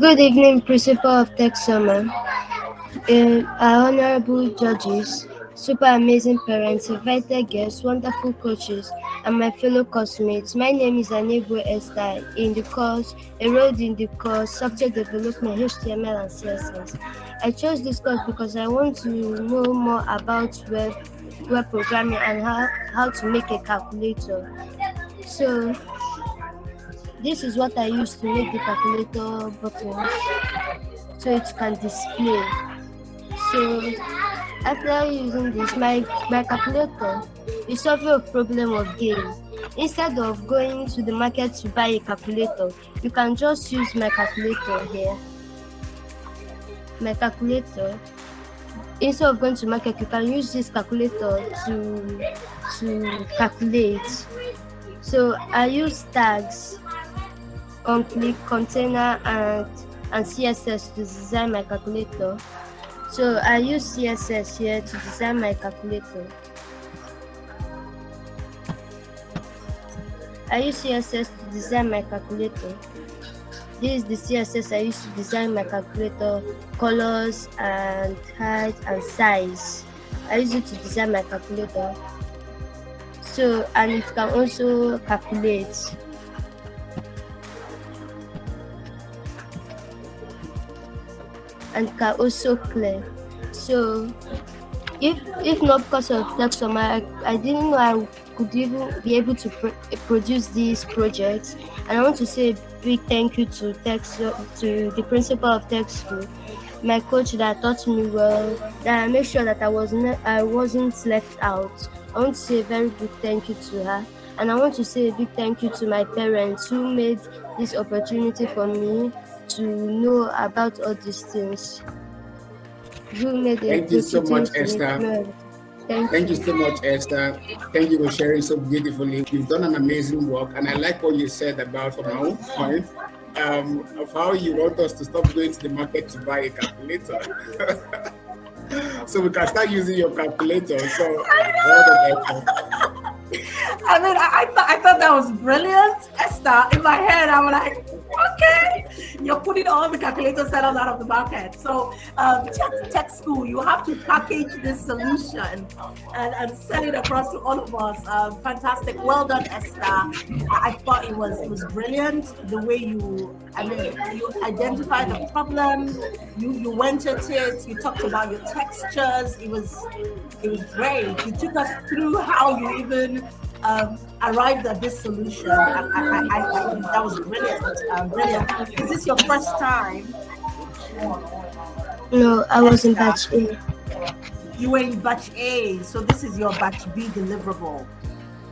Good evening, Principal of Tech Summer, our honorable judges, super amazing parents, invited guests, wonderful coaches, and my fellow classmates. My name is Aniebue Esther enrolled in the course Software Development, HTML and CSS. I chose this course because I want to know more about web programming and how to make a calculator. So this is what I use to make the calculator buttons so it can display. So after using this, my calculator is solving a problem of game. Instead of going to the market to buy a calculator, you can just use my calculator here. My calculator. Instead of going to market, you can use this calculator to calculate. So I use tags on click, container, and CSS to design my calculator. So I use CSS here to design my calculator. I use CSS to design my calculator. This is the CSS I use to design my calculator, colors and height and size. I use it to design my calculator. So, and it can also calculate. And can also clear. So if not because of Tech Summer, I didn't know I could even be able to produce these projects. And I want to say a big thank you to the principal of Tech School, my coach that taught me well, that I made sure that I wasn't left out. I want to say a very big thank you to her. And I want to say a big thank you to my parents who made this opportunity for me to know about all these things. Thank you so much, Esther. Thank you so much, Esther. Thank you for sharing so beautifully. You've done an amazing work, and I like what you said about, from my own point, of how you want us to stop going to the market to buy a calculator. So we can start using your calculator. So, I mean, I thought that was brilliant, Esther. In my head, I'm like, okay, you're putting all the calculator sellers out of the market. So, Tech School, you have to package this solution and sell it across to all of us. Fantastic, well done, Esther. I thought it was brilliant the way you identified the problem, you went at it, you talked about your textures. It was great. You took us through how you even arrived at this solution. I think that was brilliant. Brilliant. Is this your first time? No, I was in batch A. You were in batch A, so this is your batch B deliverable.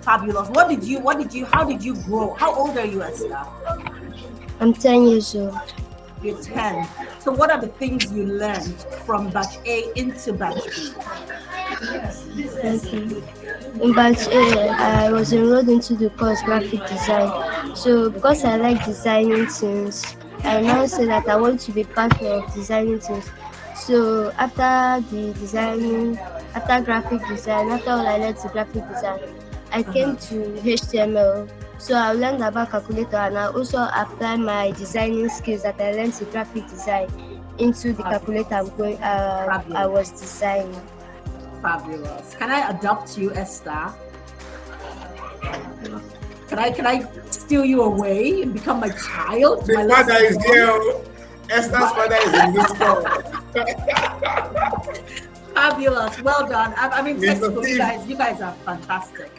Fabulous. How did you grow? How old are you, Esther? I'm 10 years old. You're 10. So what are the things you learned from batch A into batch B? Okay. In batch A, I was enrolled into the course graphic design. So because I like designing things, I now say that I want to be part of designing things. So after graphic design, after all I learned to graphic design, I came to HTML. So I learned about calculator, and I also applied my designing skills that I learned in graphic design into the calculator I was designing. Fabulous. Can I adopt you, Esther? Can I steal you away and become my child? The father is here. Esther's father is in this call. Fabulous. Well done. I mean, you guys are fantastic.